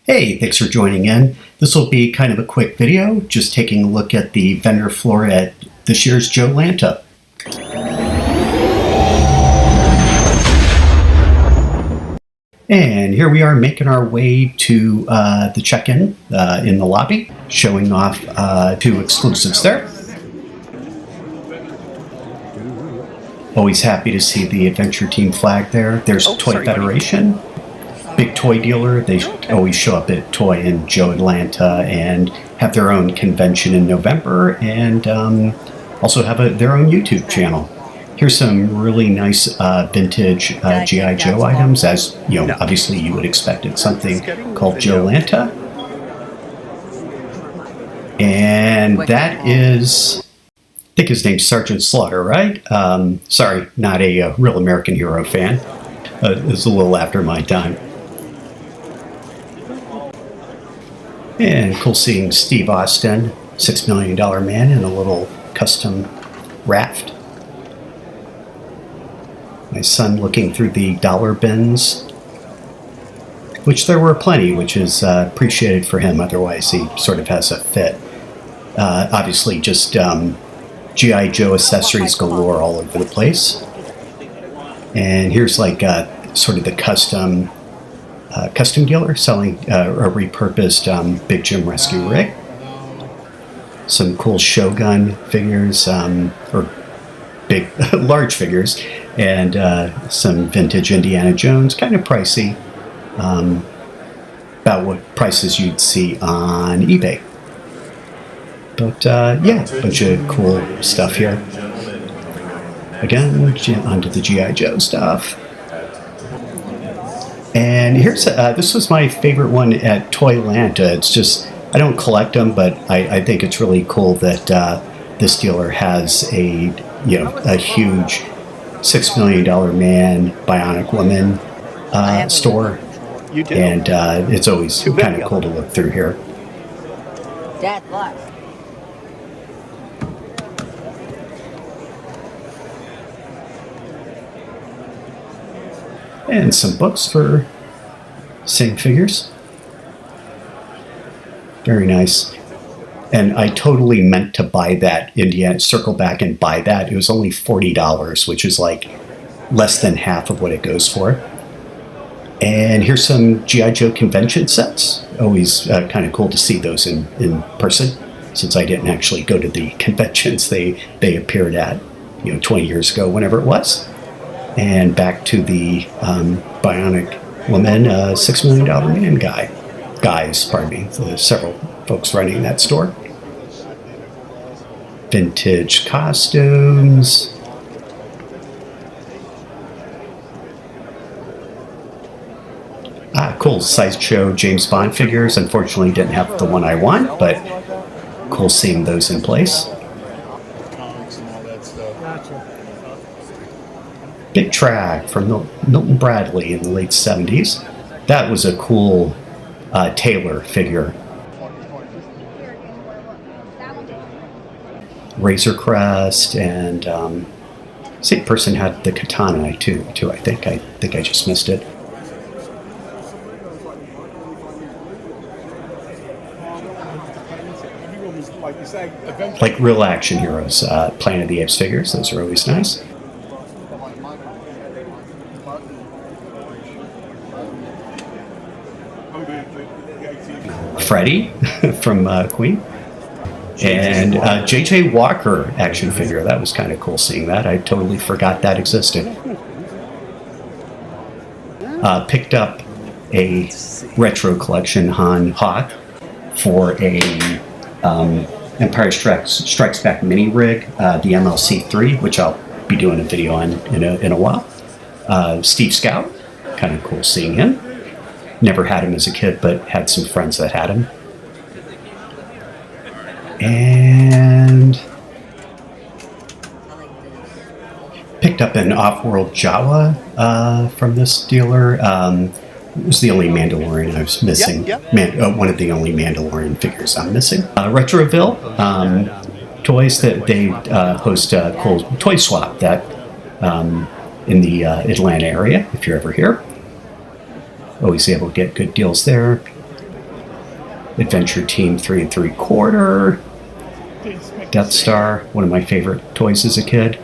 Hey, thanks for joining in. This will be kind of a quick video, just taking a look at the vendor floor at this year's JoeLanta. And here we are making our way to the check-in in the lobby, showing off two exclusives there. Always happy to see the Adventure Team flag there. There's Toy Federation. Big toy dealer. They always show up at Toy in JoeLanta and have their own convention in November, and also have their own YouTube channel. Here's some really nice vintage G.I. Joe items, as you know, obviously you would expect at something called JoeLanta. And that is, I think his name's Sergeant Slaughter, right? Sorry, not a real American Hero fan. It's a little after my time. And cool seeing Steve Austin, $6 Million Man, in a little custom raft. My son looking through the dollar bins, which there were plenty, which is appreciated for him. Otherwise, he sort of has a fit. Obviously, just G.I. Joe accessories galore all over the place. And here's like sort of the custom dealer selling a repurposed Big Jim rescue rig. Some cool Shogun figures, or big, large figures, and some vintage Indiana Jones, kind of pricey, about what prices you'd see on eBay. But yeah, a bunch of cool stuff here. Again, onto the G.I. Joe stuff. And here's this was my favorite one at JoeLanta. It's just, I don't collect them, but I think it's really cool that this dealer has a huge $6 Million Man, Bionic Woman store, and it's always kind of cool to look through here. Dad, look. And some books for same figures. Very nice. And I totally meant to buy that Indiana, circle back and buy that. It was only $40, which is like less than half of what it goes for. And here's some G.I. Joe convention sets. Always kind of cool to see those in person, since I didn't actually go to the conventions they appeared at, 20 years ago, whenever it was. And back to the Bionic Woman, $6 Million Man guys, pardon me. So there's several folks running that store. Vintage costumes. Cool sideshow James Bond figures. Unfortunately, didn't have the one I want, but cool seeing those in place. Big Track from Milton Bradley in the late 70s. That was a cool Taylor figure. Razor Crest, and same person had the katana too. I think I just missed it. Like real action heroes, Planet of the Apes figures. Those are always nice. Freddy from Queen, and J.J. Walker action figure. That was kind of cool seeing that. I totally forgot that existed. Picked up a retro collection Han Hawk for a Empire Strikes Back mini rig, the MLC3, which I'll be doing a video on in a while. Steve Scout, kind of cool seeing him. Never had him as a kid, but had some friends that had him. And picked up an Off-World Jawa from this dealer. It was the only Mandalorian I was missing. One of the only Mandalorian figures I'm missing. Retroville toys that they host a cool toy swap that in the Atlanta area, if you're ever here. Always able to get good deals there. Adventure Team 3 3/4. Death Star, one of my favorite toys as a kid.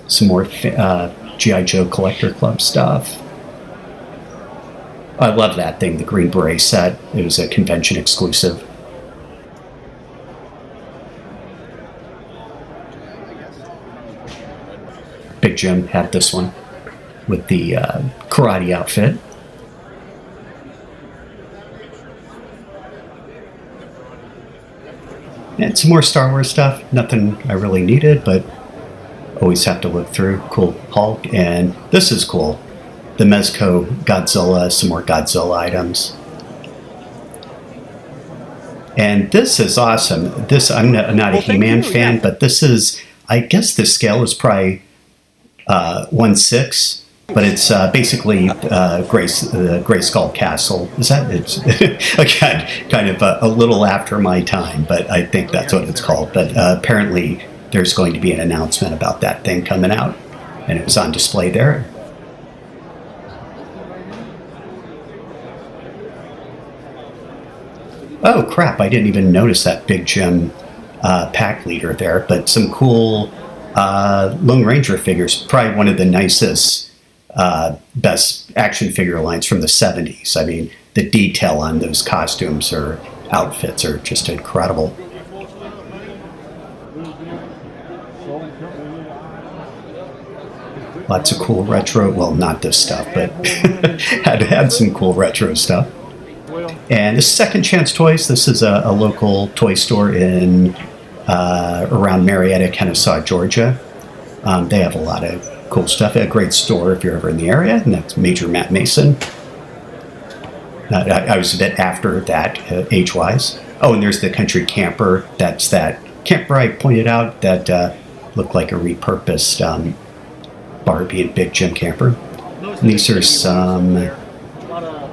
Some more G.I. Joe Collector Club stuff. I love that thing, the Green Beret set. It was a convention exclusive. Big Jim had this one with the karate outfit. And some more Star Wars stuff. Nothing I really needed, but always have to look through. Cool Hulk. And this is cool. The Mezco Godzilla, some more Godzilla items. And this is awesome. This, I'm not a He-Man fan, but this is, I guess the scale is probably 1/6, but it's basically Grayskull Castle. Is that, it's again, kind of a little after my time, but I think that's what it's called. But apparently there's going to be an announcement about that thing coming out, and it was on display there. Oh crap, I didn't even notice that Big Jim pack leader there, but some cool Lone Ranger figures. Probably one of the nicest, best action figure lines from the 70s. I mean, the detail on those costumes or outfits are just incredible. Lots of cool retro, well, not this stuff, but had some cool retro stuff. And this is Second Chance Toys. This is a local toy store in around Marietta, Kennesaw, Georgia. They have a lot of cool stuff. A great store if you're ever in the area, and that's Major Matt Mason. I was a bit after that, age-wise. Oh, and there's the Country Camper. That's that camper I pointed out that looked like a repurposed Barbie and Big Jim camper. And these are some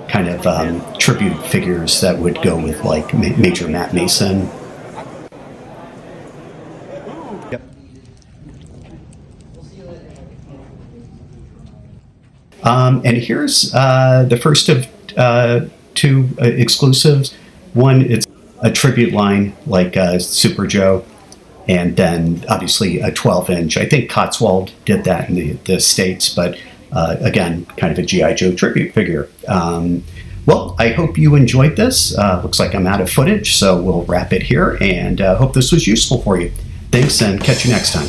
kind of tribute figures that would go with like Major Matt Mason. Yep. And here's the first of two exclusives. One, it's a tribute line like Super Joe, and then obviously a 12-inch. I think Cotswold did that in the States, but again, kind of a G.I. Joe tribute figure. Well, I hope you enjoyed this. Looks like I'm out of footage, so we'll wrap it here, and hope this was useful for you. Thanks, and catch you next time.